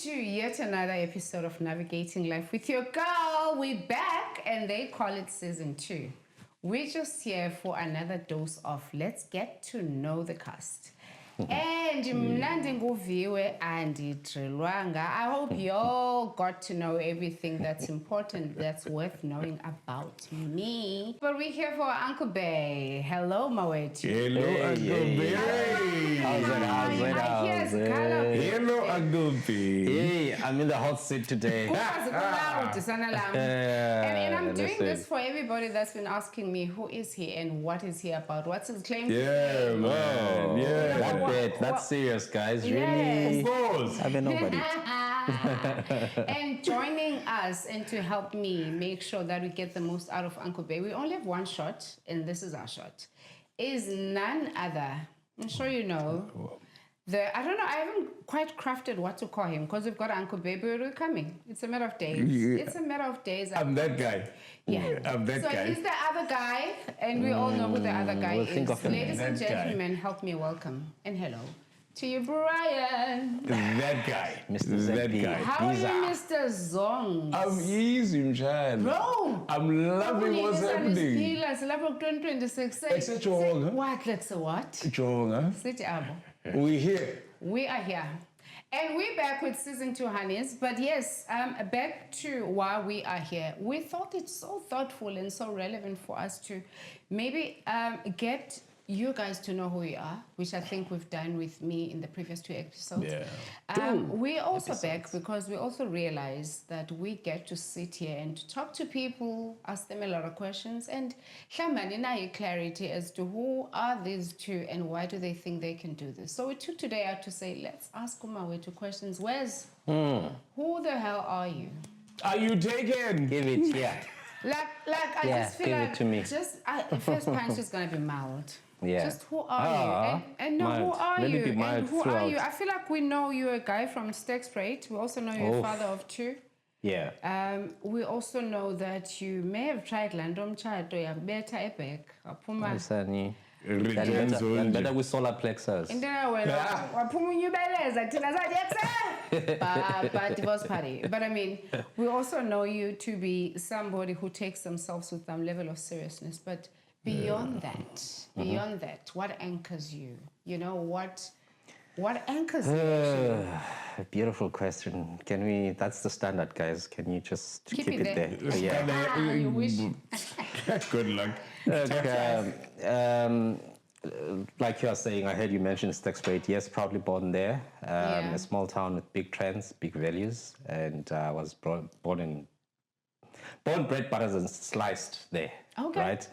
to yet another episode of Navigating Life with your girl. We're back and they call it season 2. We're just here for another dose of let's get to know the cast. And Viwe and Brian. I hope you all got to know everything that's important, that's worth knowing about me. But we're here for Uncle Bay. Hello, Maweti. Hello, Uncle Bay. How's it? Hello, Uncle Bay. Hey, I'm in the hot seat today. And I'm doing this for everybody that's been asking me who is he and what is he about? What's his claim? Yeah, man. Yeah. That's serious, guys. Yes. Really? Of course. I've been nobody. And joining us and to help me make sure that we get the most out of Uncle Bay, we only have one shot, and this is our shot, is none other. I'm sure you know. I don't know, I haven't quite crafted what to call him because we've got Uncle Baby, we're coming. It's a matter of days. Yeah. It's a matter of days. I'm that guy. Yeah. I'm that guy. So he's the other guy, and we all know who the other guy we'll is. think of him. Ladies and That guy. gentlemen, help me welcome and hello to you, Brian. That guy. Mr. That ZB. guy. How are you, Visa. Mr. Zongs? I'm easy, Mshan. Bro! I'm loving what's happening. Except what? Let's say what? Jonga. Sit abo. We here. We are here. And we're back with season 2, honeys. But yes, back to why we are here. We thought it's so thoughtful and so relevant for us to maybe get you guys to know who we are, which I think we've done with me in the previous 2 episodes. Yeah. We're also back because we also realize that we get to sit here and to talk to people, ask them a lot of questions, and clarity as to who are these two and why do they think they can do this. So we took today out to say, let's ask Umawe 2 questions. Who the hell are you? Are you taken? Give it, yeah. I Yeah, just feel give it like to me. first punch is gonna be mild. Yeah. Just who are you? And no, who mild. are Let you? it be And mild who are throughout. you? I feel like we know you're a guy from Stegspruit. We also know you're a Oof. father of 2. Yeah. We also know that you may have tried Landom Chato, ya better epic. Apuma. Isani. Returns only. Better with solar plexus. And then I went, Apuma you but divorce party. But I mean, we also know you to be somebody who takes themselves with some level of seriousness. But beyond that, what anchors you? You know, what anchors you actually? Beautiful question. Can we, that's the standard, guys. Can you just keep it it there. there? Yeah. You wish. Good luck. Look, like you are saying, I heard you mention Stegspruit. Yes, probably born there. A small town with big trends, big values. And I was born, bred, buttered, and sliced there. Okay. Right?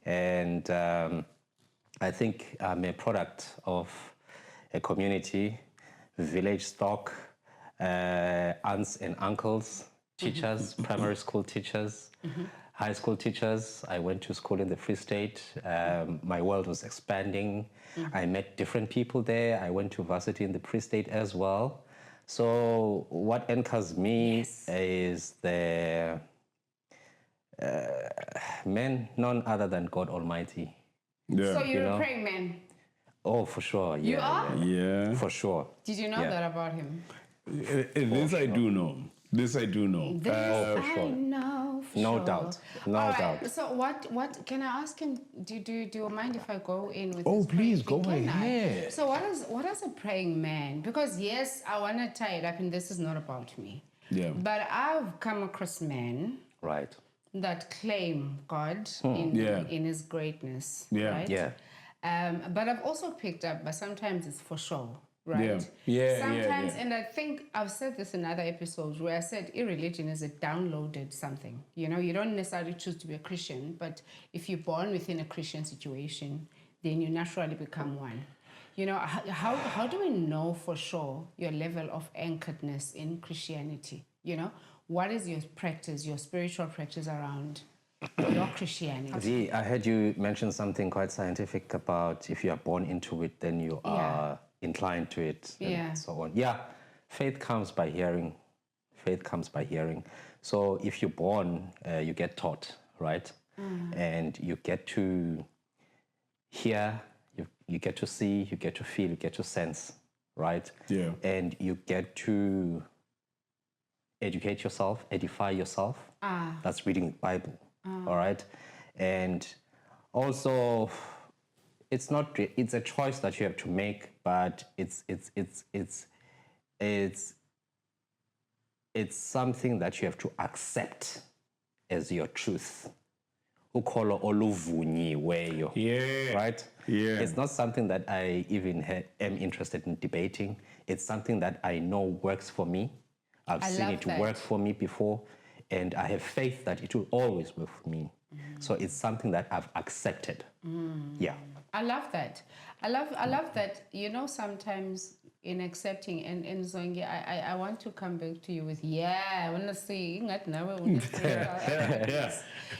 And I think I'm a product of a community, village stock, aunts and uncles, teachers, primary school teachers, high school teachers. I went to school in the Free State. My world was expanding. I met different people there. I went to varsity in the Free State as well. So what anchors me is the man, none other than God Almighty. Yeah. So you're a praying man. Oh, for sure. Yeah, You are? Yeah. For sure. Did you know that about him? This I do know. This I do know. This I know for No sure. doubt. No All right, doubt. So what can I ask him? Do you mind if I go in with Oh, this please, praying go thing? Can I? ahead. So what is a praying man? Because yes, I want to tie it up, and this is not about me. Yeah. But I've come across men Right. that claim God in His greatness. Yeah. Right? Yeah. But I've also picked up, but sometimes it's for show, right? Yeah, Sometimes, yeah. and I think I've said this in other episodes where I said irreligion is a downloaded something. You know, you don't necessarily choose to be a Christian, but if you're born within a Christian situation, then you naturally become one. You know, how do we know for sure your level of anchoredness in Christianity? You know, what is your practice, your spiritual practice around your Christianity? I heard you mention something quite scientific about if you are born into it, then you are inclined to it and so on. Yeah, faith comes by hearing. Faith comes by hearing. So if you're born, you get taught, right? And you get to hear, you get to see, you get to feel, you get to sense, right? Yeah. And you get to educate yourself, edify yourself. That's reading the Bible. All right. And also, it's not. It's a choice that you have to make, but it's something that you have to accept as your truth. Ukolo oluvunyiweyo. Yeah. Right? Yeah. It's not something that I even am interested in debating. It's something that I know works for me. I've seen it work for me before, and I have faith that it will always work for me. So it's something that I've accepted. Yeah. I love that. I love that, you know, sometimes in accepting and Zongi, I want to come back to you with I want to see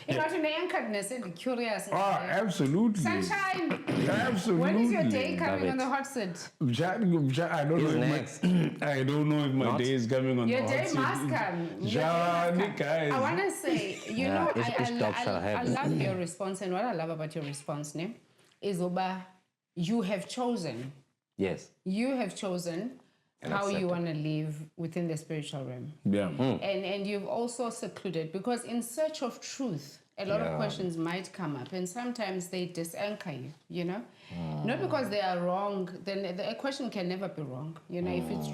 anchoredness and curious. Oh, absolutely. Sunshine. Absolutely. When is your day coming on the hot seat? I don't know next. I don't know if my day is coming on Your the hot day seat. must come. Guys. I want to say, you know, I I love your response, and what I love about your response, ne, is you have chosen. Yes. You have chosen how you want to live within the spiritual realm. Yeah. And you've also secluded, because in search of truth, a lot of questions might come up, and sometimes they disanchor you, you know? Not because they are wrong, then a question can never be wrong. You know, if it's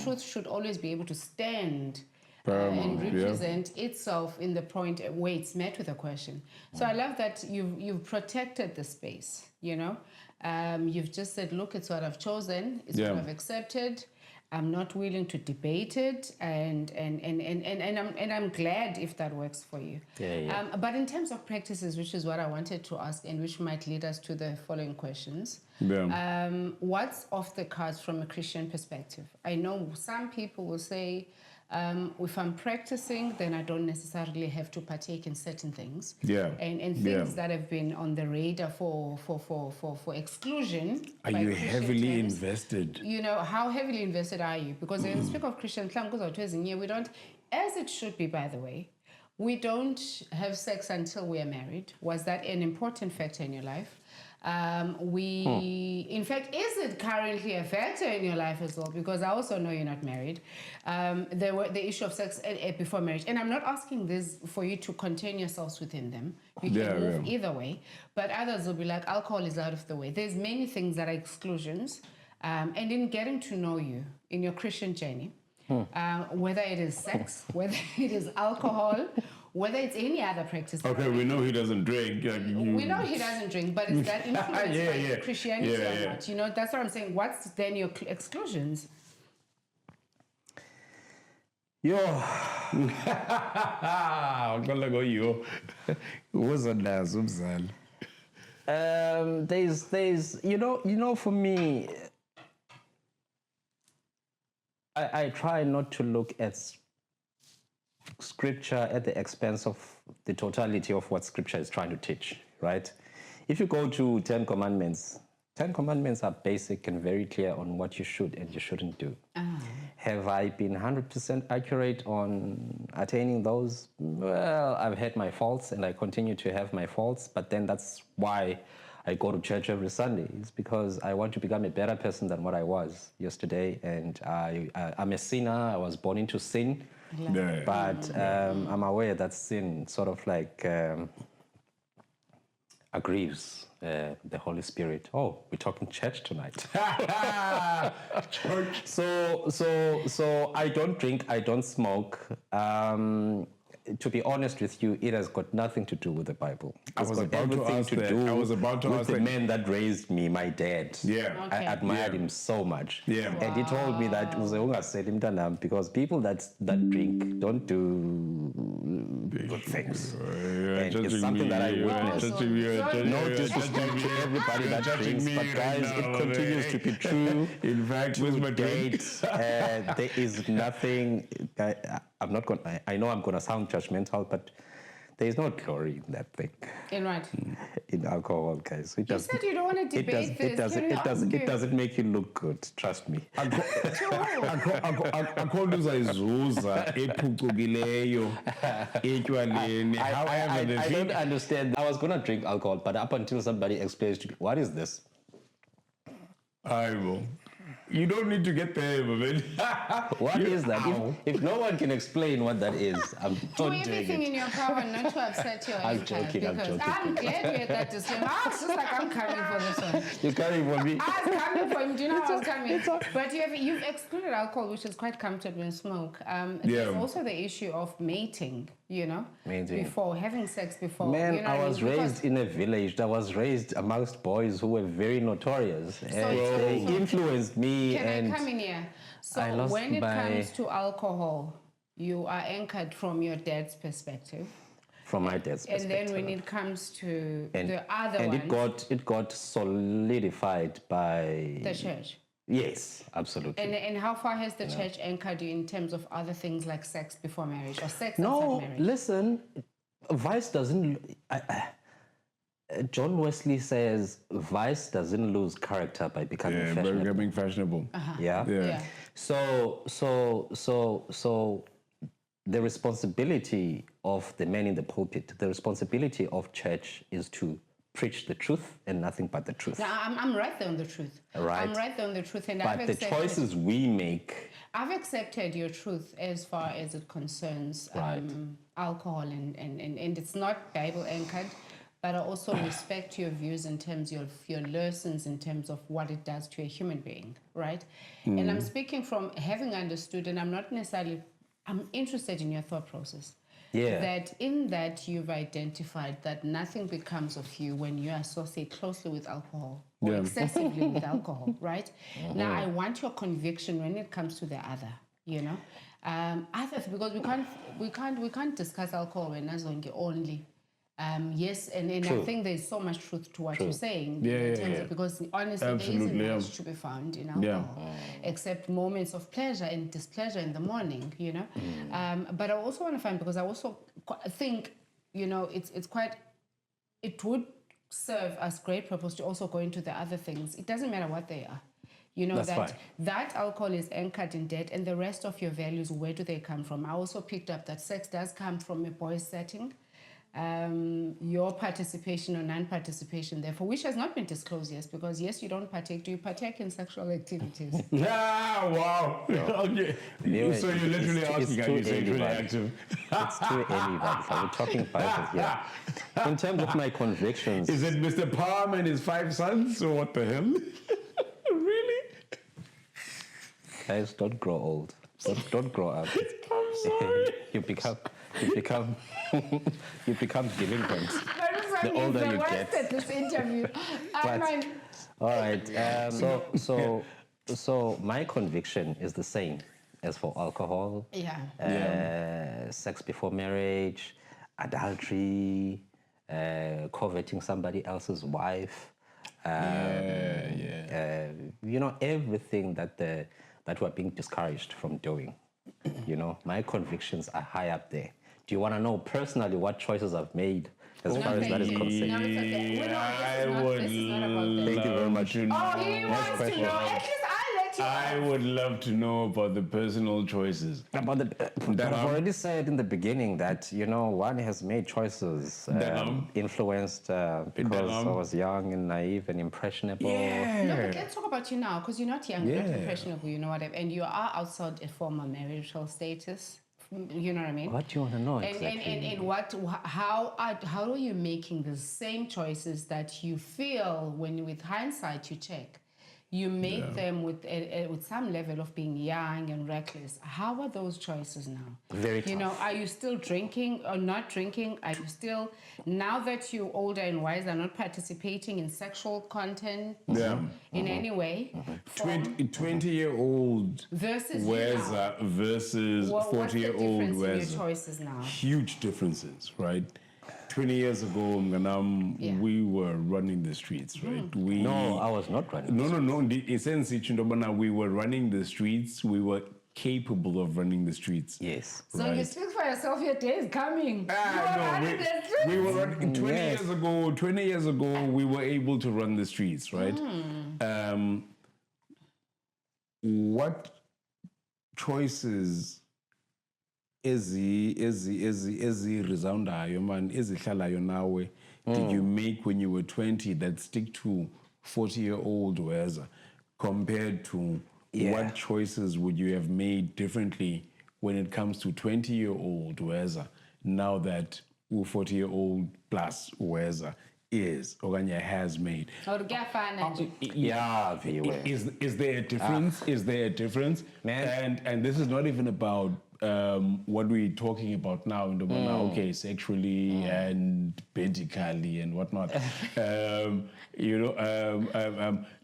truth should always be able to stand and represent itself in the point where it's met with a question. So I love that you've protected the space, you know? You've just said, look, it's what I've chosen, it's what I've accepted. I'm not willing to debate it, and I'm glad if that works for you. But in terms of practices, which is what I wanted to ask, and which might lead us to the following questions. What's off the cards from a Christian perspective? I know some people will say, if I'm practicing, then I don't necessarily have to partake in certain things. And things that have been on the radar for exclusion. Are you heavily invested? You know, how heavily invested are you? Because when we speak of Christian, we don't, as it should be, by the way, we don't have sex until we are married. Was that an important factor in your life? In fact, is it currently a factor in your life as well? Because I also know you're not married. There were the issue of sex before marriage. And I'm not asking this for you to contain yourselves within them. You can move either way. But others will be like, alcohol is out of the way. There's many things that are exclusions. And in getting to know you in your Christian journey, whether it is sex, whether it is alcohol, whether it's any other practice. Okay, we know he doesn't drink. We know he doesn't drink, but is that influenced by Christianity or not? You know, that's what I'm saying. What's then your exclusions? Yo. There's you know for me, I try not to look at scripture at the expense of the totality of what scripture is trying to teach, right? If you go to 10 Commandments, 10 Commandments are basic and very clear on what you should and you shouldn't do. Have I been 100% accurate on attaining those? Well, I've had my faults and I continue to have my faults, but then that's why I go to church every Sunday. It's because I want to become a better person than what I was yesterday, and I'm a sinner. I was born into sin. But I'm aware that sin sort of like aggrieves the Holy Spirit. Oh, we're talking church tonight. Church. So I don't drink, I don't smoke. To be honest with you, it has got nothing to do with the Bible. I was about to ask that. I was about to with ask the that. man that raised me, my dad. I admired him so much. And he told me that because people that drink don't do good things. And it's something that I witnessed. No disrespect to everybody that drinks, but guys, it continues to be true. In fact, with my date, there is nothing. I'm not going. I know I'm going to sound judgmental, but there is no glory in that thing. In what? In alcohol, guys. You said you don't want to debate this. It doesn't make you look good. Trust me. Akho uzayizuza ephucukileyo etywaleni. However, I don't understand. I was going to drink alcohol, but up until somebody explains to me, what is this? Aibo. You don't need to get there, man. What is that? If no one can explain what that is, I'm Do not doing everything it. in your power not to upset your I'm anchor, joking, I'm because joking. I'm glad we had that disclaimer. I was just like, I'm coming for this one. You're coming for me. I was coming for him. Do you know I was coming? But you've excluded alcohol, which is quite comfortable in smoke. There's also the issue of mating, you know? Mating. Before, having sex before. Man, you know I what was mean? raised in a village. I was raised amongst boys who were very notorious. And they influenced me. Can I come in here? So I lost when it my- comes to alcohol, you are anchored from your dad's perspective. From my dad's And perspective. then when it comes to And- the other and ones, it got solidified by the church. Yes, absolutely. And how far has the church anchored you in terms of other things like sex before marriage or sex No, outside marriage? listen, vice doesn't. John Wesley says vice doesn't lose character by becoming Yeah, fashionable. becoming fashionable. Yeah? Yeah. So the responsibility of the man in the pulpit, the responsibility of church is to preach the truth and nothing but the truth. Now, I'm right there on the truth. Right. I'm right there on the truth. And But I've the accepted, choices we make, I've accepted your truth as far as it concerns alcohol and it's not Bible anchored, but I also respect your views in terms of your lessons in terms of what it does to a human being, right? And I'm speaking from having understood, and I'm not necessarily, I'm interested in your thought process. Yeah. That in that you've identified that nothing becomes of you when you associate closely with alcohol or excessively with alcohol, right? Now I want your conviction when it comes to the other, you know, others, because we can't discuss alcohol when as only. Yes, and I think there's so much truth to what you're saying. in terms of, because honestly, Absolutely, there isn't much to be found in alcohol, except moments of pleasure and displeasure in the morning, you know. But I also want to find, because I also think, you know, it would serve as great purpose to also go into the other things. It doesn't matter what they are. You know, that alcohol is anchored in debt, and the rest of your values, where do they come from? I also picked up that sex does come from a boy's setting. Your participation or non-participation, therefore, which has not been disclosed yet, because yes, you don't partake. Do you partake in sexual activities? Wow. Okay. Anyway, So you're literally asking, are you sexually but- active? It's too early, but we're talking vices here. In terms of my convictions, Is it Mr. Palm and his 5 sons, or what the hell? Really? guys, don't grow old. Don't grow up. I'm sorry. you become you become delinquent. The older you get. at this interview. But- All right. So my conviction is the same as for alcohol, sex before marriage, adultery, coveting somebody else's wife. You know, everything that we're being discouraged from doing. You know, my convictions are high up there. Do you want to know personally what choices I've made as far as that is concerned? No, it's okay. This is not about that. Thank you very much. Oh, he wants to question. know. At least I'll let you. I would love to know about the personal choices. About I've already said in the beginning that, you know, one has made choices influenced because I was young and naive and impressionable. No, but let's talk about you now, because you're not young, you're not impressionable, you know what I mean? And you are outside a former marital status. You know what I mean? What do you want to know And, exactly? and how are you making the same choices that you feel when, with hindsight, you check? You make them with some level of being young and reckless. How are those choices now? Very tough. You know, are you still drinking or not drinking? Are you still, now that you're older and wiser, not participating in sexual content in any way? 20-year-old Versus Weza versus what's the 40-year-old difference in your Weza. choices now? Huge differences, right? 20 years ago, Mganam, we were running the streets, right? No, I was not running. No. The essence, we were running the streets. We were capable of running the streets. Yes. So you speak for yourself, your day is coming. We were running 20 years ago. 20 years ago, we were able to run the streets, right? What choices resoundayo man ezihlalayo nawe did you make when you were 20 that stick to 40-year-old Weza compared to what choices would you have made differently when it comes to 20-year-old Weza, now that 40-year-old plus Weza is okanye has made? Or kuyafana nje. Yeah, Viwe. Is there a difference? Is there a difference? Man. And this is not even about what we're talking about now in the okay, sexually and medically and whatnot.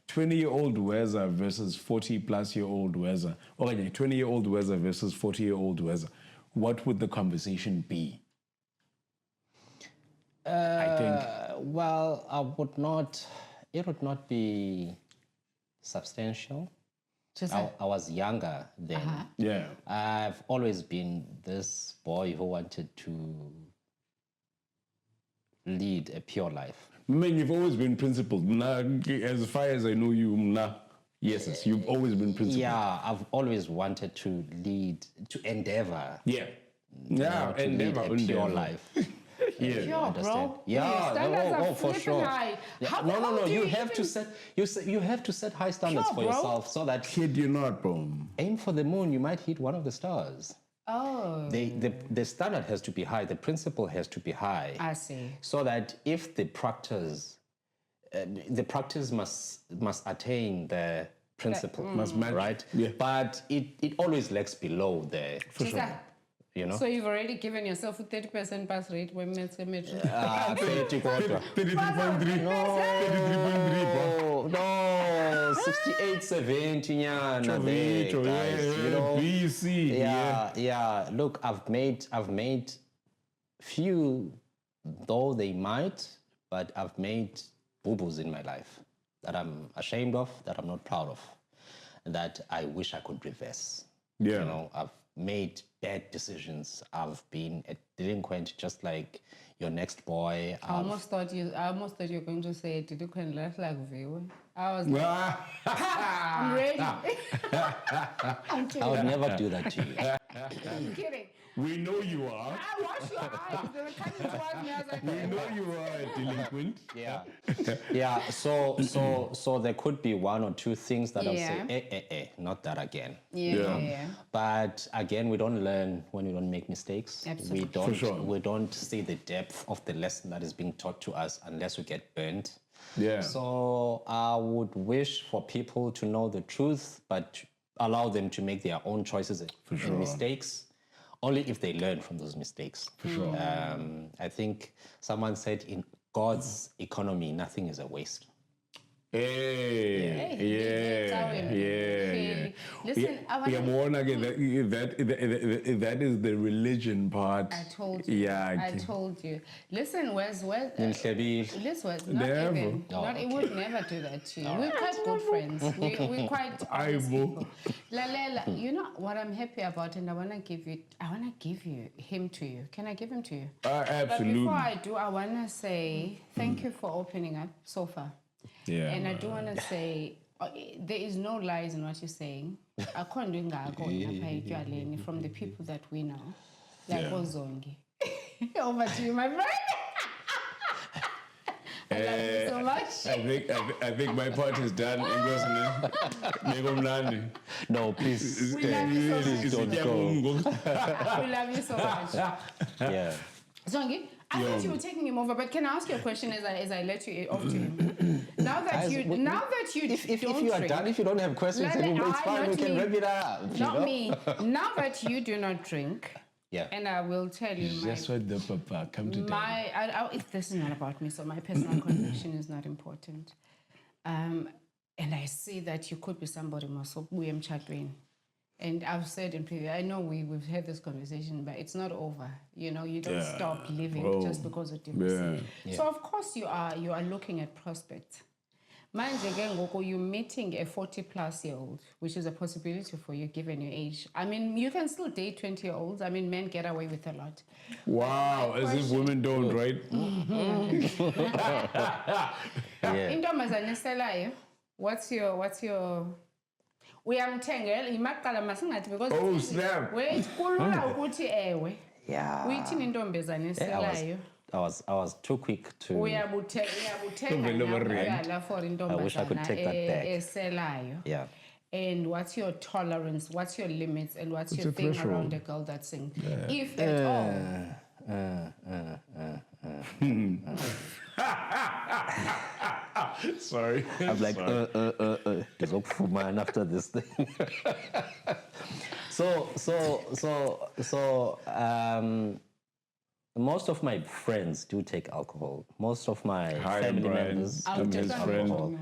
20-year-old Weza versus 40-plus-year-old Weza. Okay, 20-year-old Weza versus 40-year-old Weza. What would the conversation be? I think. Well, it would not be substantial. I was younger then. Yeah. I've always been this boy who wanted to lead a pure life. Man, you've always been principled. As far as I know you, yes, you've always been principled. Yeah, I've always wanted to lead, to endeavor. Yeah. To lead a pure life. Yeah. Yo, bro. Yeah, Standards are for flipping sure. high. Yeah, How no. do You have to set. You have to set high standards Sure, for bro. yourself, so that Kid you not, bro. aim for the moon. You might hit one of the stars. Oh, The standard has to be high. The principle has to be high. I see. So that if the practice must attain the principle, Must match. right? Yeah. But it always lags below there. For sure. You know. So you've already given yourself a 30% pass rate when metro. 30 quarter. 33.3. No, 68, 70, nyana, there, guys. You know. BC. Yeah. Look, I've made few, though they might, but I've made boo-boos in my life that I'm ashamed of, that I'm not proud of, and that I wish I could reverse. Yeah. You know, I've made bad decisions. I've been a delinquent, just like your next boy. I almost thought you were going to say, "Did you can laugh like Viwe?" I was like, I'm ready. I'm kidding. I would never do that to you. I'm kidding. We know you are. I watched your eyes. They were coming towards me. I was like, We know you are a delinquent. Yeah. So there could be one or two things that I'll say, not that again. Yeah. But again, we don't learn when we don't make mistakes. Absolutely. We don't see the depth of the lesson that is being taught to us unless we get burned. Yeah. So I would wish for people to know the truth, but allow them to make their own choices and mistakes, only if they learn from those mistakes. For sure. I think someone said in God's economy, nothing is a waste. Yeah. Listen, that is the religion part. I told you. Yeah. I told you. Listen, Wes, Never. it would never do that to you. We're quite good friends. We're quite honest people. Lalela, you know what I'm happy about, and I wanna give you him to you. Can I give him to you? Absolutely. But before I do, I wanna say thank you for opening up so far. Yeah. And I do wanna say there is no lies in what you're saying. From the people that we know. Like Ozongi. Over to you, my friend. I love you so much. I think my part is done. No, please. We love you so much. Don't go. We love you so much. Yeah. Zongi, I thought you were taking him over, but can I ask you a question as I let you off to him? Now that you if you are done, if you don't have questions anymore, it's fine. We can wrap it up. Not me. Now that you do not drink, yeah, and I will tell you just what the papa come to this is not about me, so my personal conviction is not important. And I see that you could be somebody more so and I've said in previous, I know we've had this conversation, but it's not over. You know, you don't stop living just because of divorce. So of course you are looking at prospects. You're meeting a 40-plus-year-old, which is a possibility for you given your age. I mean, you can still date 20-year-olds. I mean, men get away with a lot. Wow, as if women don't, right? What's your uyamthengela imaqala masingathi because snap. Wait, kulula ukuthi ewe. Yeah. Uyithini intombazana eselayo? I was too quick to. Uyabuthenga for I wish I could take that back. eselayo. Yeah. and what's your tolerance, what's your limits, and what's your a thing threshold. around a girl that sings, if at all. Sorry. I'm like, there's no man after this thing. Most of my friends do take alcohol. Most of my Hi, family Brian. members I'm do his take friend. alcohol.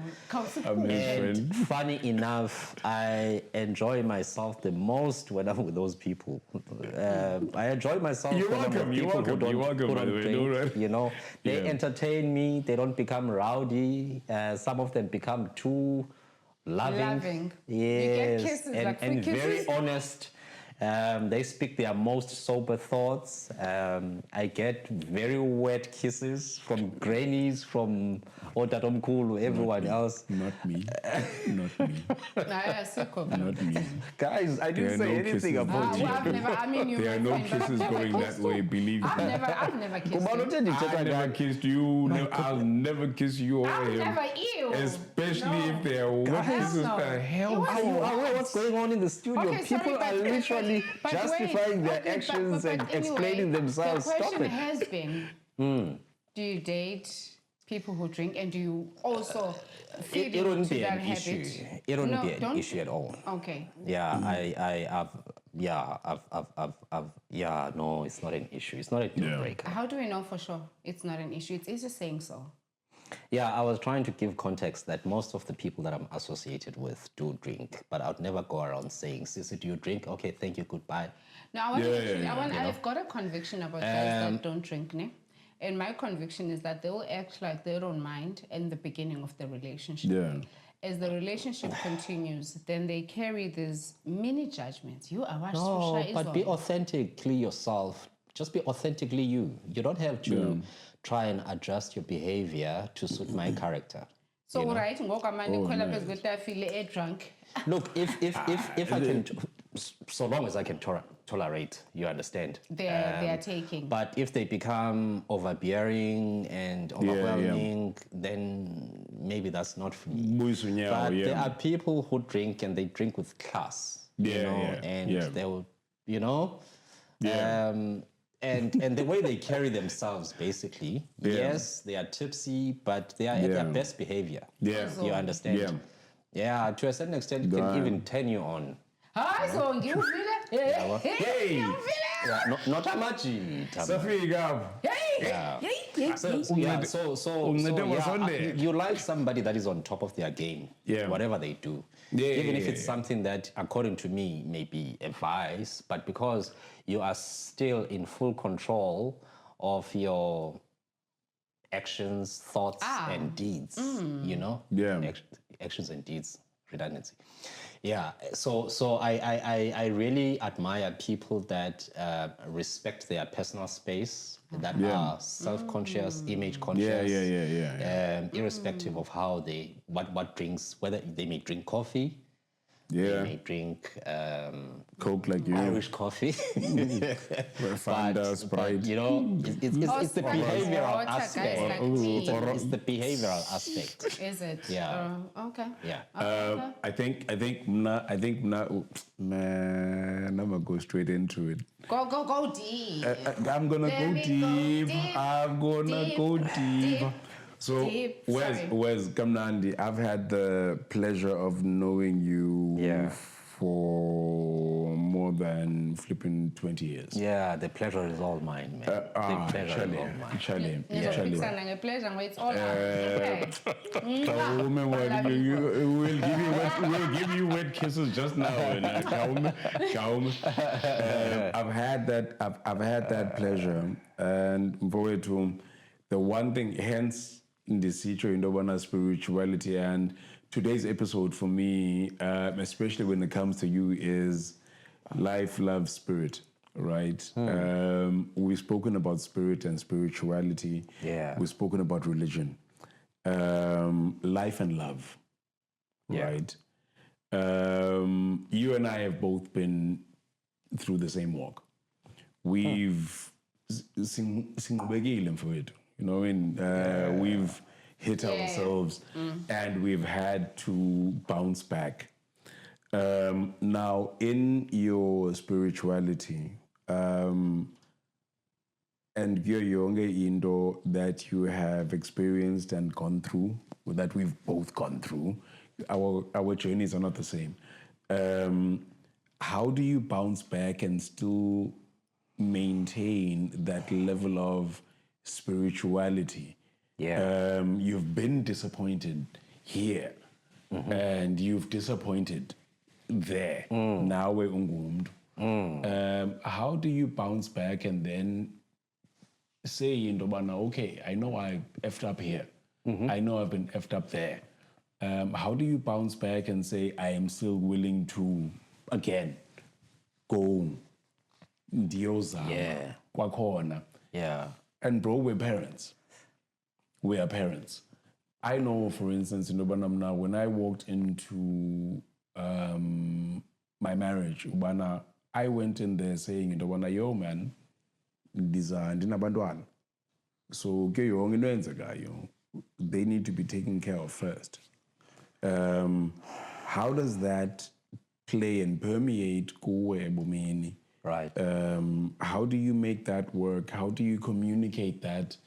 I'm his And friend. funny enough, I enjoy myself the most when I'm with those people. I enjoy myself You're when I'm welcome, with you're people welcome, you're welcome, who by the don't way, drink. no, right? You know, they Yeah. entertain me. They don't become rowdy. Some of them become too loving. You get Yes, kisses, and, like free and very kisses. honest. They speak their most sober thoughts. I get very wet kisses from grannies, from Otatomkulu, everyone else. Not me. Not me. Not me. Guys, I There didn't are say no anything kisses about going you. I've never, I mean, you There are my no friend, but kisses I've never going that kissed way, you. believe me. I've never kissed you. I never kissed you. No, I'll never kiss you or I've him. never ew. Especially No. if they are wet Hell kisses. no. The hell? Are you aware what's going on in the studio? Okay, People sorry, are literally but justifying wait. their Okay, actions and anyway, explaining themselves. The Stop question it. has been, do you date people who drink, and do you also feed It wouldn't into be that an habit? issue. It wouldn't No, be an don't- issue at all. Okay. Yeah, no, it's not an issue. It's not a deal Yeah. breaker. How do we know for sure it's not an issue? It's easy saying so. Yeah, I was trying to give context that most of the people that I'm associated with do drink, but I'd never go around saying, Sissy, do you drink? Okay, thank you, goodbye. Now, I want Yeah, to yeah, yeah, I've got a conviction about guys that don't drink, ne? And my conviction is that they will act like they don't mind in the beginning of the relationship. Yeah. As the relationship continues, then they carry these mini judgments. You are what No, Susha but is be on. authentically yourself. Just be authentically you. You don't have to try and adjust your behavior to suit my character. So right, feel drunk. Look, if I can, so long as I can tolerate, you understand. They are taking. But if they become overbearing and overwhelming, then maybe that's not for me. But there are people who drink and they drink with class, and they will, and the way they carry themselves, basically, yes, they are tipsy, but they are at their best behavior. Yeah. You understand? Yeah, to a certain extent, it can even turn you on. Hi, so you feel it? Hey! Yeah, not a much. Safika. You like somebody that is on top of their game, whatever they do. Even if it's something that, according to me, may be a vice, but because you are still in full control of your actions, thoughts, and deeds, actions and deeds, redundancy. Yeah, so I really admire people that respect their personal space, that are self-conscious, image conscious, irrespective of how what drinks, whether they may drink coffee, they may drink Coke like you. Irish coffee, Fanta, Sprite. It's the behavioral water, guys aspect. like me. It's the behavioral aspect. Is it? Yeah. Okay. Yeah. I think now, man, I'm gonna go straight into it. Go deep. I'm gonna Let go me go deep. deep, I'm gonna deep, go deep. deep, So, deep. Wes Sorry. Kamnandi, I've had the pleasure of knowing you for more than flipping 20 years. Yeah, the pleasure is all mine, man. The pleasure is all mine. Charlie. A pleasure, it's all okay. We'll give you wet kisses just now. I've had that pleasure, and for it to the one thing, hence in the situ in spirituality, and today's episode for me, especially when it comes to you, is life, love, spirit. Right? We've spoken about spirit and spirituality. Yeah. We've spoken about religion. Life and love. Yeah. Right? You and I have both been through the same walk. We've we've hit ourselves and we've had to bounce back. Now, in your spirituality, and younger indo that you have experienced and gone through, that we've both gone through, our journeys are not the same. How do you bounce back and still maintain that level of spirituality? Yeah. You've been disappointed here, and you've disappointed there. Now we're ungumdu. How do you bounce back and then say, okay, I know I effed up here. I know I've been effed up there. How do you bounce back and say, I am still willing to, again, go, ndiyozama, Yeah. kwakhona. Yeah. And bro, we're parents. We are parents. I know, for instance, now when I walked into my marriage, I went in there saying, yo man, ndinabantwana. So ke yonke into eyenzekayo, they need to be taken care of first. How does that play and permeate kuwe ebomini? Right. How do you make that work? How do you communicate that?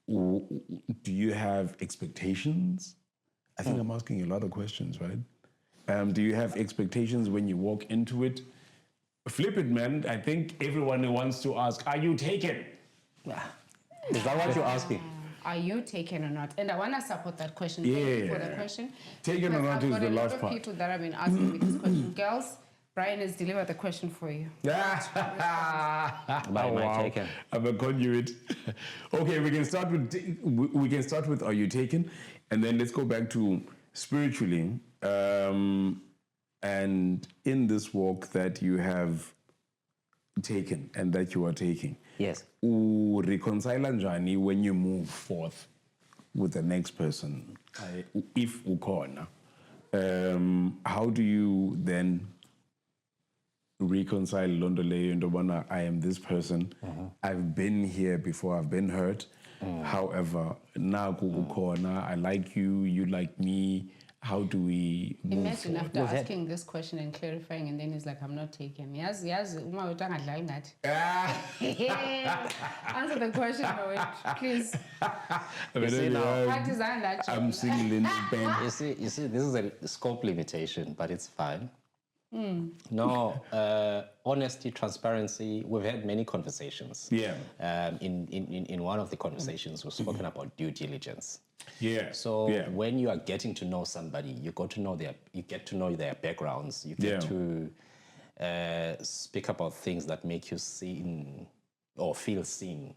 Do you have expectations? I think I'm asking you a lot of questions, right? Do you have expectations when you walk into it? Flip it, man. I think everyone wants to ask, are you taken? Is that what you're asking? Are you taken or not? And I want to support that question. Yeah. Thank you for the question. Taken or Because not is the last I've got a lot part. of people that have been asking me this question. Girls, Brian has delivered the question for you. By my taken. I'm a conduit. Okay, we can start with are you taken, and then let's go back to spiritually. And in this walk that you have taken and that you are taking, Yes. reconcile njani when you move forth with the next person, if ukhona. How do you then reconcile londo leyo into yobana I am this person, I've been here before, I've been hurt, however naku ukhona, I like you, you like me? How do we move Imagine forward? after asking this question and clarifying, and then he's like, I'm not taken. Yes, uma wethu angadlali nathi. Answer the question, Mawethu, please. see now, Practice that. I'm single in pain. You see, this is a scope limitation, but it's fine. No, honesty, transparency. We've had many conversations. Yeah. In one of the conversations, we've spoken about due diligence. Yeah. So when you are getting to know somebody, you get to know their backgrounds. You get to speak about things that make you seen or feel seen,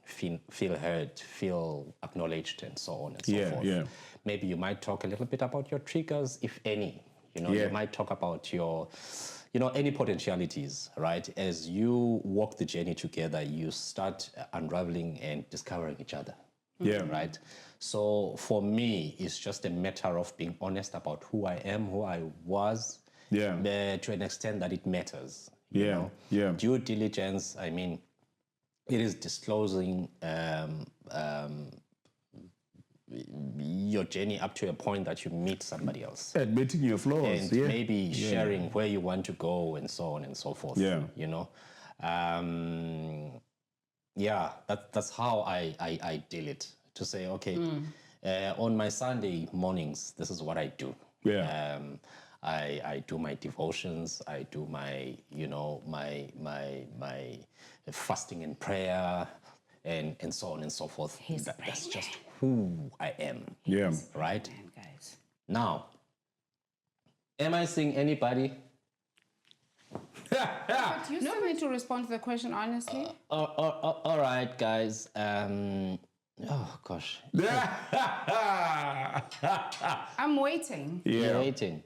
feel heard, feel acknowledged, and so on and so forth. Yeah. Maybe you might talk a little bit about your triggers, if any. You might talk about your, any potentialities, right? As you walk the journey together, you start unraveling and discovering each other. Yeah. Right? So for me, it's just a matter of being honest about who I am, who I was, to an extent that it matters. You know? Due diligence, I mean, it is disclosing your journey up to a point that you meet somebody else. Admitting your flaws. And maybe sharing where you want to go and so on and so forth. Yeah. That's how I deal it. To say, okay, on my Sunday mornings, this is what I do. Yeah. I do my devotions. I do my, my fasting and prayer, and so on and so forth. That's just who I am. Yeah. Right? Guys. Now, am I seeing anybody? But you still need to respond to the question honestly. All right, guys. Oh gosh. I'm waiting. You're waiting.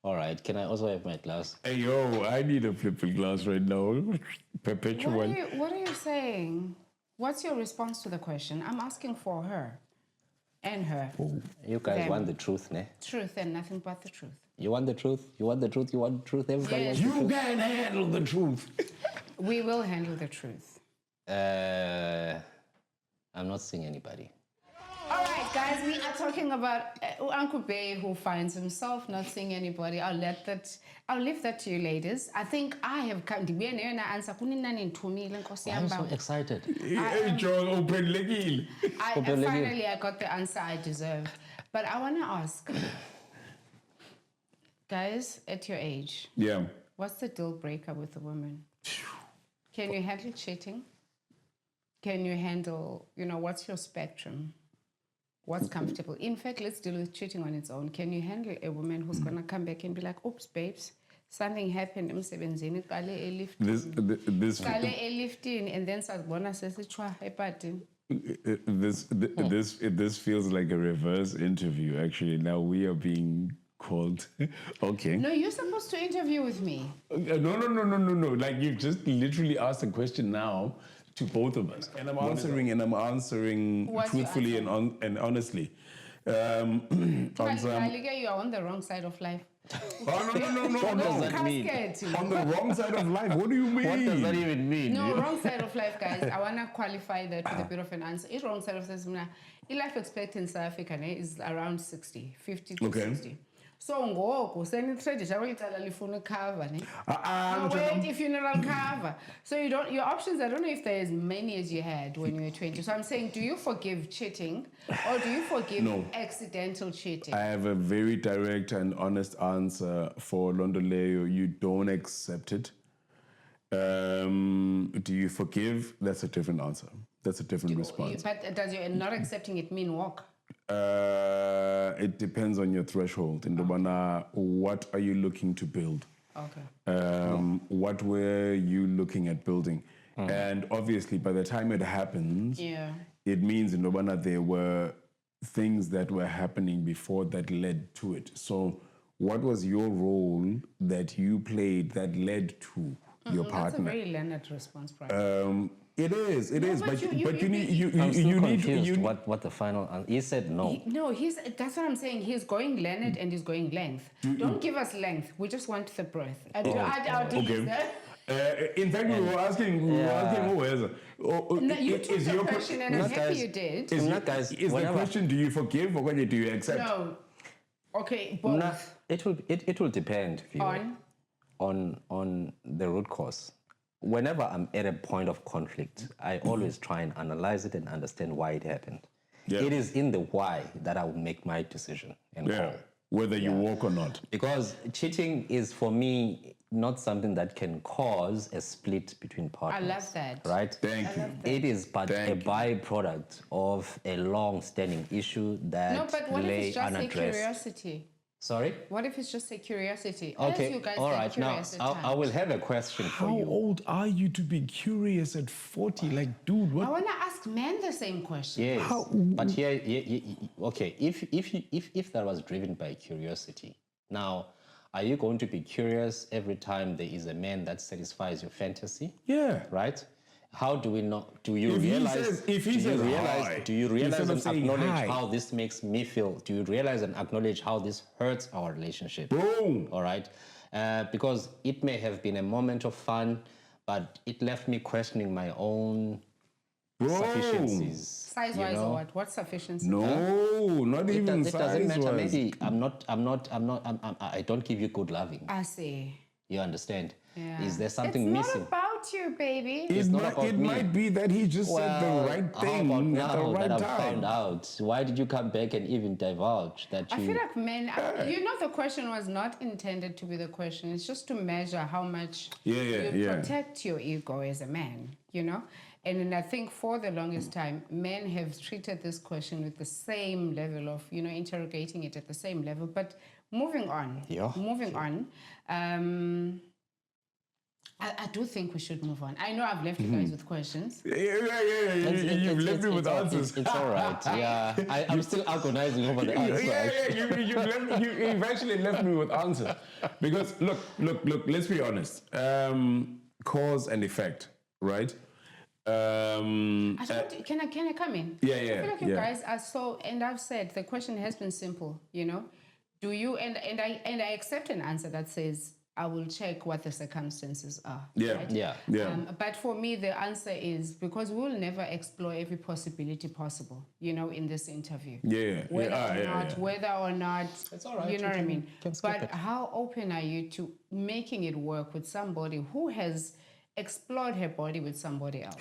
All right. Can I also have my glass? Hey, yo, I need a flipping glass right now. Perpetual. What are you saying? What's your response to the question? I'm asking for her and her. You guys Them. want the truth, ne? Truth and nothing but the truth. You want the truth? You want the truth? You want the truth? Everybody wants the You truth. can handle the truth. We will handle the truth. I'm not seeing anybody. All right. Guys, we are talking about Uncle Bay who finds himself not seeing anybody. I'll leave that to you ladies. I think I have come to be an answer. I'm so excited. Hey, John, open leggy. Finally, I got the answer I deserve. But I want to ask, guys, at your age, Yeah. what's the deal breaker with a woman? Can you handle cheating? Can you handle, what's your spectrum? What's comfortable? In fact, let's deal with cheating on its own. Can you handle a woman who's going to come back and be like, oops, babes, something happened, This and then this feels like a reverse interview. Actually, now we are being called. Okay. No, you're supposed to interview with me. No. Like you've just literally asked a question now to both of us, and I'm answering truthfully and honestly. You are on the wrong side of life. Oh, no. What does that mean? On the wrong side of life? What do you mean? What does that even mean? No, wrong side of life, guys. I want to qualify that with a bit of an answer. It's wrong side of life. Life expectancy in South Africa is around 60, 50 to 60. So ngoku senitreadisha kwicala lifuna cover ne. Wait, funeral cover. So your options, I don't know if there are as many as you had when you were 20. So I'm saying, do you forgive cheating or do you forgive accidental cheating? I have a very direct and honest answer for Londoleo. You don't accept it. Do you forgive? That's a different answer. That's a different response. But does your not accepting it mean walk? It depends on your threshold. In what are you looking to build? Okay. What were you looking at building? And obviously, by the time it happens, it means in there were things that were happening before that led to it. So, what was your role that you played that led to your partner? That's a very Leonard response, Brian. It is, but you need I'm still confused what the final answer. He said no. That's what I'm saying. He's going Leonard and he's going length. Don't give us length. We just want the breadth. Okay. In fact, we were asking who is. No, you took the question and I'm happy you did. Is the question, do you forgive or do you accept? No. Okay, both. It will depend on the root cause. Whenever I'm at a point of conflict, I always try and analyze it and understand why it happened. Yeah. It is in the why that I will make my decision and call. Whether you walk or not. Because cheating is, for me, not something that can cause a split between partners. I love that. Right? Thank you. It is but a byproduct of a long-standing issue that No, but what if it's just unaddressed. a curiosity? Sorry? What if it's just a curiosity? Okay, As you guys all right. Now, I will have a question for you. How old are you to be curious at 40? Like, dude, what? I want to ask men the same question. Yes, but here, okay, if that was driven by curiosity, now, are you going to be curious every time there is a man that satisfies your fantasy? Yeah. Right? How do we not? Do you realize? Do you realize and acknowledge how this makes me feel? Do you realize and acknowledge how this hurts our relationship? Boom. All right, because it may have been a moment of fun, but it left me questioning my own sufficiencies. Size-wise or what? What's sufficiency? No, not even size-wise. It doesn't matter. Maybe I don't give you good loving. I see. You understand? Yeah. Is there something missing? It's not about you, baby. It might be that he just said the right thing at the right time. time. I found out. Why did you come back and even divulge that you... I feel like men... the question was not intended to be the question. It's just to measure how much you protect your ego as a man, And then I think for the longest time, men have treated this question with the same level of, interrogating it at the same level. But moving on. I do think we should move on. I know I've left you guys with questions. You've left me with answers. It's all right. Yeah, I'm still agonizing over the answer. You've actually left me with answers. Because look, let's be honest. Cause and effect, right? Can I come in? Yeah. I feel like you guys are so, and I've said the question has been simple, Do you, and I accept an answer that says I will check what the circumstances are. Yeah. Right? Yeah. Yeah. But for me, the answer is because we'll never explore every possibility possible, in this interview. Yeah. Whether or not, It's all right, you know you what I can- mean? can skip But it. how open are you to making it work with somebody who has explored her body with somebody else,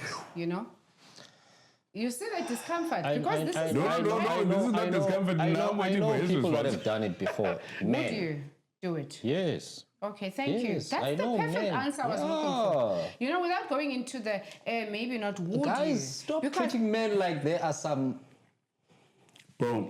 You see that discomfort? Because this is No, not no, no, this is not discomfort. I Now know, I'm I waiting know for his people that response. have done it before. Would Men. you do it? Yes. Okay, thank you. Yes, That's I the know, perfect men. answer I was looking for. Without going into the maybe not would Guys, you. stop Because treating men like they are some, Bro,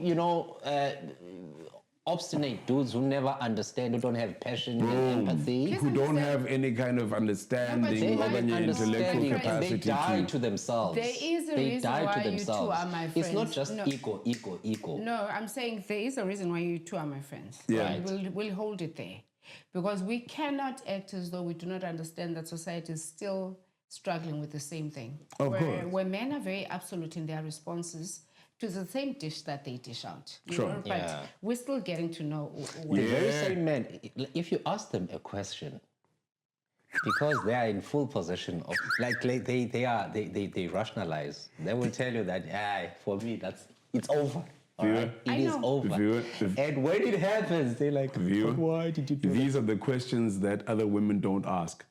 obstinate dudes who never understand, who don't have passion and empathy. who don't have any kind of They understanding have or an any intellectual understanding and capacity they die to. to themselves. There is a they reason die why to you two themselves. are my It's not friends. just No. ego. No, I'm saying there is a reason why you two are my friends. Yeah. And we'll hold it there. Because we cannot act as though we do not understand that society is still struggling with the same thing. Of course. Where men are very absolute in their responses to the same dish that they dish out. Sure. But Yeah. we're still getting to know The very same men, if you ask them a question, because they are in full possession of, they rationalize. They will tell you that, for me, it's over. All Yeah. right, I it is know. over. And when it happens, they're like, View. "But why did you do that?" These are the questions that other women don't ask.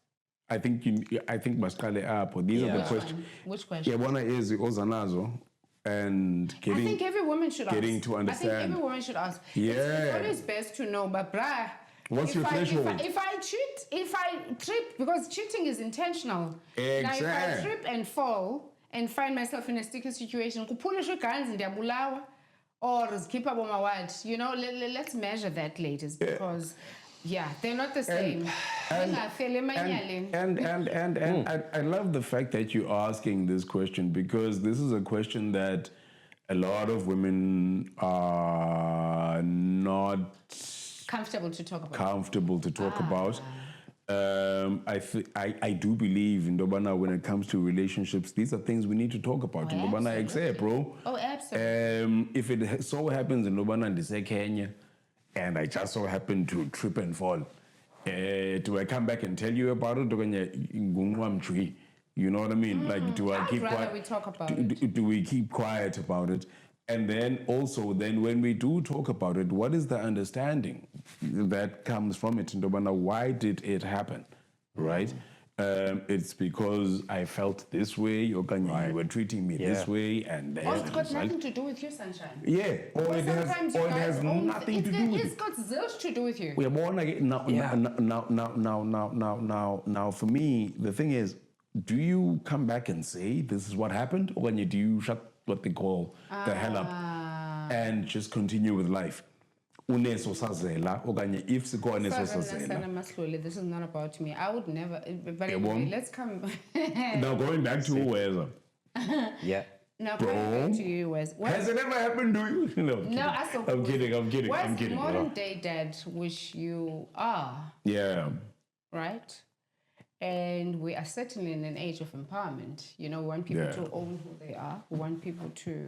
I think Masqale up. These are the Yeah. questions. Which question? Yeah, one is Ozanazo and I getting. think every woman should getting ask. to I understand. think every woman should ask. Yeah. It's always best to know, but brah. What's your If threshold? if I cheat, if I trip, because cheating is intentional. Now, if I Exact. trip and fall and find myself in a sticky situation, kuphulishwe guns ndiyabulawa, or zikhipha bomawad, let's measure that, ladies, because they're not the same. Bengafeli emanyaleni. And I love the fact that you're asking this question because this is a question that a lot of women are not Comfortable to talk about. comfortable to talk about. I do believe in Dobana when it comes to relationships, these are things we need to talk about. In Dobana, accept, bro. Oh, absolutely. If it so happens in Dobana and say Kenya, and I just so happen to trip and fall, do I come back and tell you about it? You know what I mean? Like, do I I'd keep rather quiet? we talk about Do we keep quiet about it? And then also, when we do talk about it, what is the understanding that comes from it? Ndobana, why did it happen? Right? It's because I felt this way, you were treating me this way, and Oh, it's got nothing to do with you, Sunshine. yeah, or it Sometimes you guys has own- nothing to do with It's it. got zilch to do with you. We are born again. Now, for me, the thing is, do you come back and say this is what happened, or do you shut what they call the hell up and just continue with life? Uneso sazela, okanye if siko uneso sazela. Sana Masloli, this is not about me. I would never. But Yeah, anyway, well. let's come. Now going back to Uweza, Yeah. Now going back to you, Wes. has it ever happened to you? No, I'm kidding. I'm kidding. What's I'm kidding. modern day dad, which you are, Yeah, right? And we are certainly in an age of empowerment. We want people Yeah. to own who they are. We want people to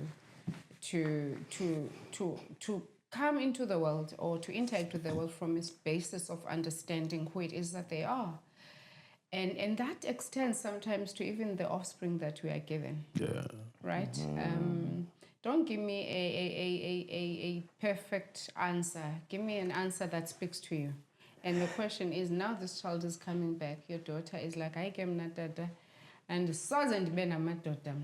come into the world or to interact with the world from a basis of understanding who it is that they are. And that extends sometimes to even the offspring that we are given, yeah. right? Don't give me a perfect answer. Give me an answer that speaks to you. And the question is, now this child is coming back. Your daughter is like, I came not dada. And soze ndibe namadoda.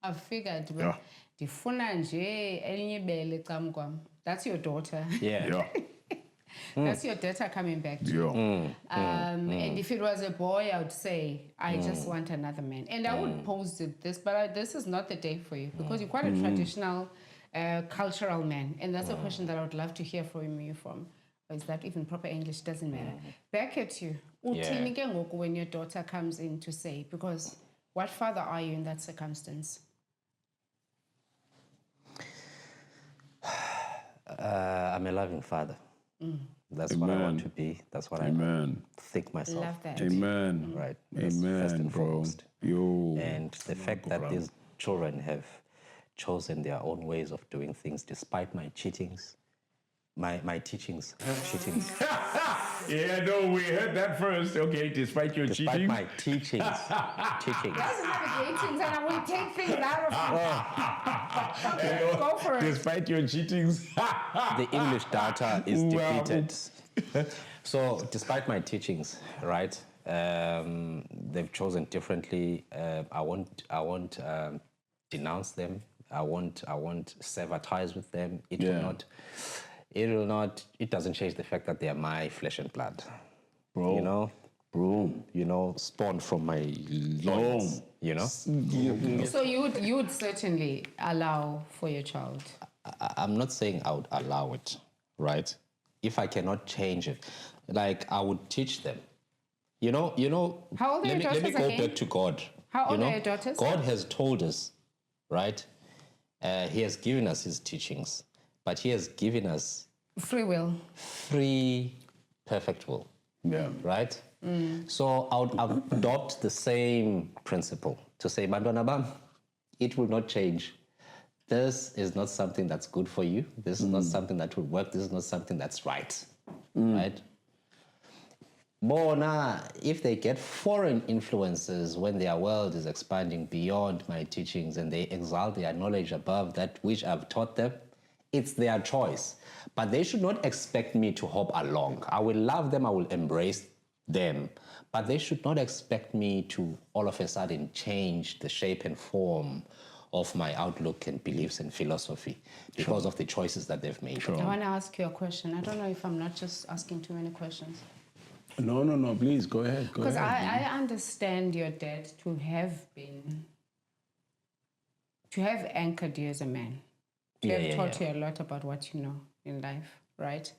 I've figured, Yeah. ndifuna nje elinye ibele cam kwam. That's your daughter. Yeah. Yeah. That's your daughter coming back to you. Yeah. And if it was a boy, I would say, I just want another man. And I would pose this, but this is not the day for you because you're quite a traditional, cultural man. And that's a question that I would love to hear from you from. Is that even proper English? Doesn't matter. Back at you. Uthini ke ngoku when your daughter comes in to say, because what father are you in that circumstance? I'm a loving father. That's what I want to be. That's what I think myself. Love that. Amen. Right. That's first Amen, and bro. foremost. Yo. And the fact that these children have chosen their own ways of doing things despite my cheatings my teachings. Yeah, no, we heard that first. Okay, despite your Despite cheating. my teachings. That's navigating, and I will take things out of you. Go for it. Despite your cheatings. The English data is Wow. depleted. So, despite my teachings, right? They've chosen differently. I won't denounce them. I won't sever ties with them. It will not. It doesn't change the fact that they are my flesh and blood. Bro. You know, Bro. spawned from my loins. You know. So you would certainly allow for your child. I'm not saying I would allow it, right? If I cannot change it, like I would teach them. You know. How old are your daughters Let me go again? back to God. How old are your daughters? God has told us, right? He has given us His teachings, but He has given us Free will. free, perfect will. Yeah. Right? So I would adopt the same principle to say, Bantwana bam, it will not change. This is not something that's good for you. This is not something that will work. This is not something that's right. Right? Bona, if they get foreign influences when their world is expanding beyond my teachings and they exalt their knowledge above that which I've taught them, it's their choice. But they should not expect me to hop along. I will love them, I will embrace them, but they should not expect me to all of a sudden change the shape and form of my outlook and beliefs and philosophy because of the choices that they've made. I want to ask you a question. I don't know if I'm not just asking too many questions. No, please, go ahead. Because I understand your dad to have anchored you as a man. To have taught you a lot about what you know in life, right?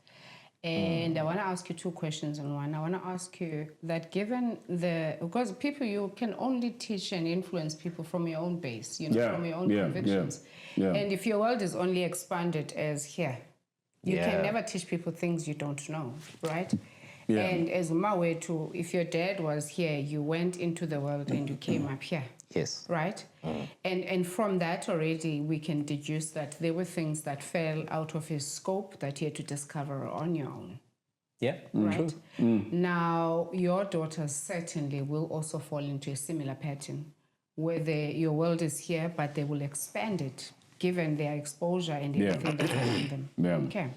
And I want to ask you two questions in one. I want to ask you that because people, you can only teach and influence people from your own base, from your own convictions. Yeah. And if your world is only expanded as here, you can never teach people things you don't know, right? Yeah. And as my way to, if your dad was here, you went into the world and you came up here. Yes. Right? And from that already, we can deduce that there were things that fell out of his scope that you had to discover on your own. Yeah. Right? Now, your daughters certainly will also fall into a similar pattern where your world is here, but they will expand it given their exposure and everything that's around them. Yeah. Okay.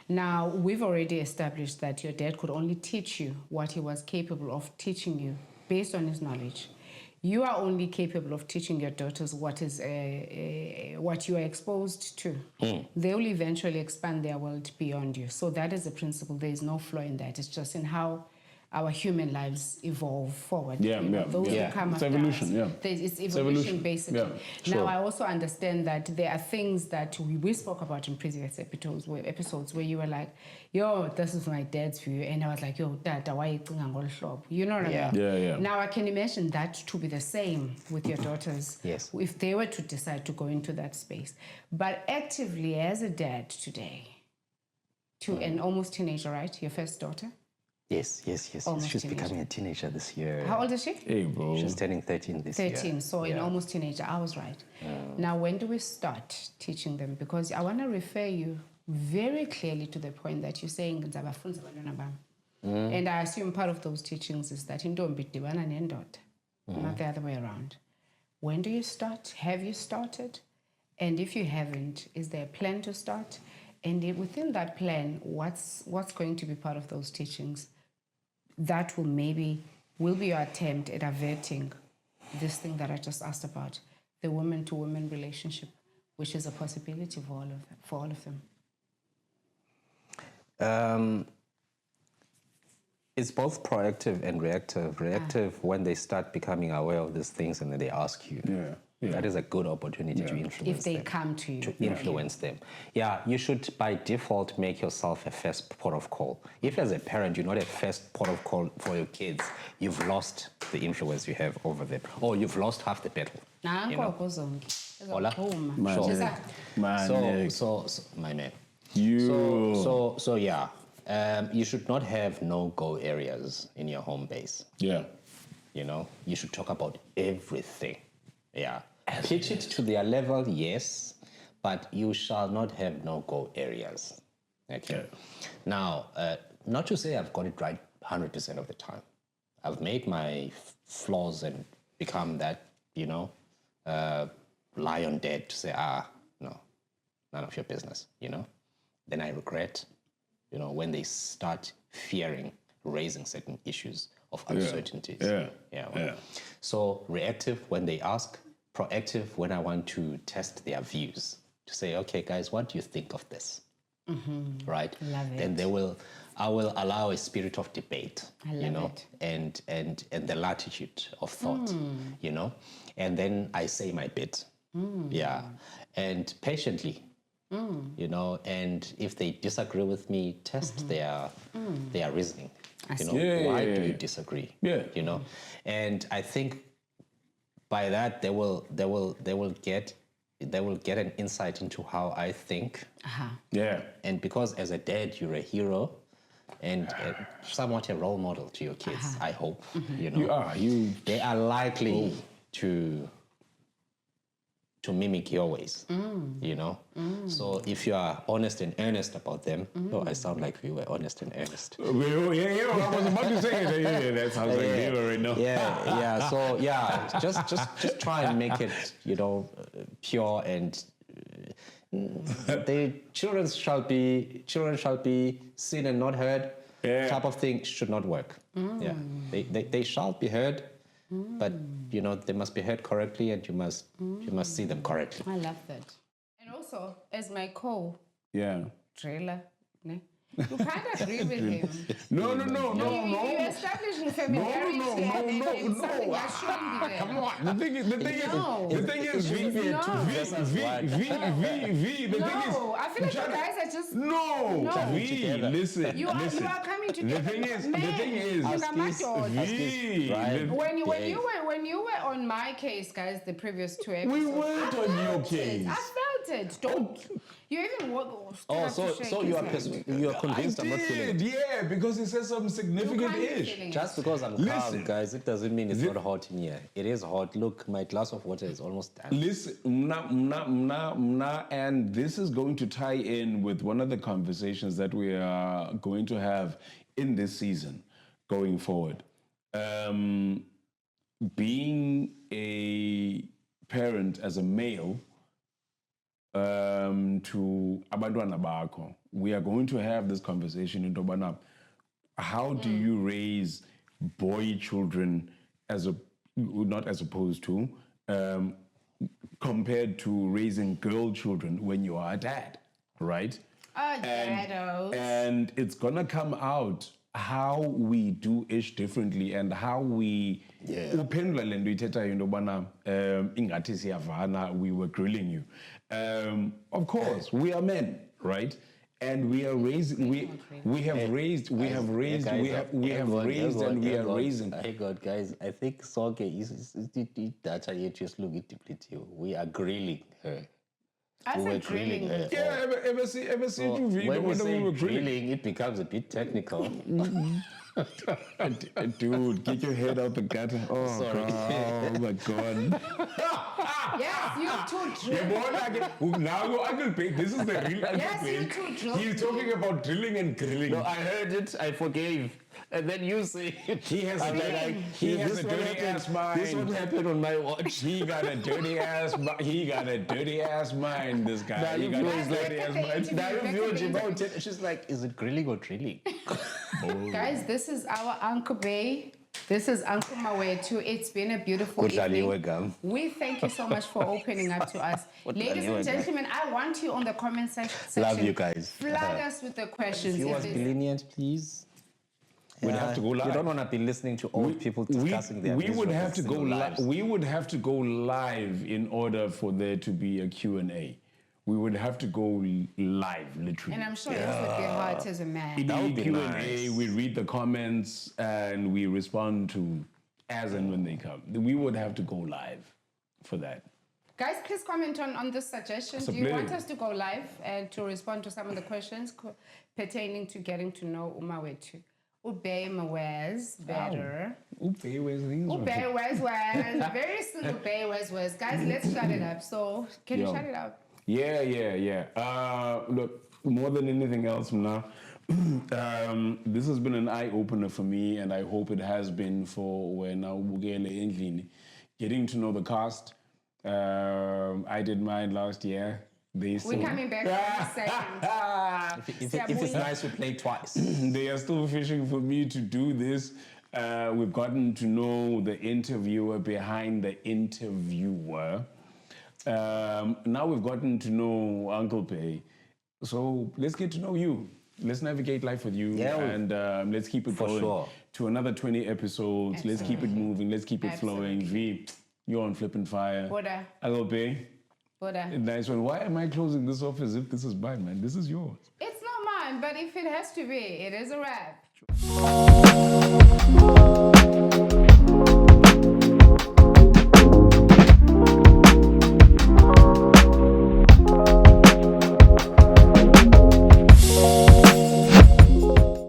Now, we've already established that your dad could only teach you what he was capable of teaching you based on his knowledge. You are only capable of teaching your daughters what you are exposed to. They will eventually expand their world beyond you. So that is the principle. There is no flaw in that. It's just in how our human lives evolve forward. Those who come it's after evolution, us, it's evolution, basically. Yeah. Now, Sure. I also understand that there are things that we spoke about in previous episodes where you were like, yo, this is my dad's view. And I was like, yo, Dad, why you think I'm going to shop? You know what I mean? Yeah. Now, I can imagine that to be the same with your daughters. Yes. If they were to decide to go into that space. But actively, as a dad today, to an almost teenager, right? Your first daughter? Yes. Almost She's teenager. becoming a teenager this year. How old is she? Hey, bro. She's turning 13 this year. 13, so an almost teenager. I was right. Now, when do we start teaching them? Because I want to refer you very clearly to the point that you're saying, and I assume part of those teachings is that not the other way around. When do you start? Have you started? And if you haven't, is there a plan to start? And within that plan, what's going to be part of those teachings? That will be your attempt at averting this thing that I just asked about, the woman-to-woman relationship, which is a possibility for all of them. It's both proactive and reactive. Reactive when they start becoming aware of these things and then they ask you. Yeah. That is a good opportunity to influence If they them. come to you. To influence them. Yeah, you should by default make yourself a first port of call. If as a parent you're not a first port of call for your kids, you've lost the influence you have over them. Or you've lost half the battle. You know? Hola? So, my man. So yeah. You should not have no-go areas in your home base. Yeah. You should talk about everything. Yeah. Teach it to their level, yes, but you shall not have no-go areas. Okay. Now, not to say I've got it right 100% of the time. I've made my flaws and become that, lion dead to say, no, none of your business, Then I regret, when they start fearing raising certain issues of uncertainties. So reactive when they ask, proactive when I want to test their views, to say, okay, guys, what do you think of this? Right? Love it. Then I will allow a spirit of debate, it. and the latitude of thought, and then I say my bit. And patiently, and if they disagree with me, test their reasoning. Why do you disagree? And I think by that they will get an insight into how I think. And because as a dad you're a hero and somewhat a role model to your kids, I hope. You are. They are likely to mimic your ways, So if you are honest and earnest about them, I sound like we were honest and earnest. I was about to say it. Yeah, that sounds like they were right now. So just try and make it, pure and children shall be seen and not heard. Type of thing should not work. They shall be heard. But they must be heard correctly, and you must see them correctly. I love that. And also, as my trailer, you can't agree with him. No. You establishing familiarity and something that shouldn't be there. Come on. The thing is, V. I feel like you guys are just V. Listen. You are coming together. The thing is, when you were on my case, guys, the previous two episodes, we weren't on your case. I felt it. Don't you even work? So you are convinced I'm not feeling it? Yeah, because he says some significant ish. Just because I'm calm, guys, it doesn't mean it's not hot in here. It is hot. Look, my glass of water is almost done. Listen, and this is going to tie in with one of the conversations that we are going to have in this season going forward. Being a parent as a male to abantwana bakho, we are going to have this conversation in Dobana. How do you raise boy children not as opposed to compared to raising girl children when you are a dad, right? And it's gonna come out how we do ish differently and how we uphendula le nto ithethayo into yobana ingathi siyavana, we were grilling you. Of course, we are men, right? And we are raising, we have raised, and we are raising. Hey God, guys, I think Sonke is data yet just look at you. We are grilling her. We were grilling her. Yeah, ever see you when we say grilling, it becomes a bit technical. Dude, get your head out the gutter. Oh, sorry. Oh my God. Yes, you too drill. Now go Uncle Pig. This is the real Uncle Yes, you Pig. too drill. He's talking about drilling and grilling. No, I heard it. I forgave. And then you say he has a dirty ass mind. This one happened on my watch. He got a dirty ass. He got a dirty ass mind. This guy. He got a dirty ass mind. Now you she's like, is it grilling or drilling? Guys, this is our Uncle Bay. This is Uncle Mawetu. It's been a beautiful evening. We thank you so much for opening up to us. Ladies and gentlemen, I want you on the comment section. Love you guys. Flood us with the questions. If you was lenient, please. We'd have to go live. You don't want to be listening to old people discussing their business. We would have to go live. We would have to go live in order for there to be a Q&A. We would have to go live, literally. And I'm sure this would be hard as a man. That would be Q&A, we read the comments and we respond to as and when they come. We would have to go live for that. Guys, please comment on this suggestion. Do you want us to go live and to respond to some of the questions pertaining to getting to know Umawetu? Ube Mawez better. Ube Wes. Very soon Ube Wes. Guys, let's shut it up. So, can you shut it up? Yeah. Look, more than anything else now, this has been an eye-opener for me, and I hope it has been for when getting to know the cast. I did mine last year. We're coming back in a second. If it's nice, we play twice. They are still fishing for me to do this. We've gotten to know the interviewer behind the interviewer. Now we've gotten to know Uncle Pay. So let's get to know you. Let's navigate life with you, and let's keep it going to another 20 episodes. Absolutely. Let's keep it moving. Let's keep it flowing. V, you're on flipping fire. Buddha. Uncle Pay. Buddha. Nice one. Why am I closing this off as if this is mine, man? This is yours. It's not mine, but if it has to be, it is a wrap.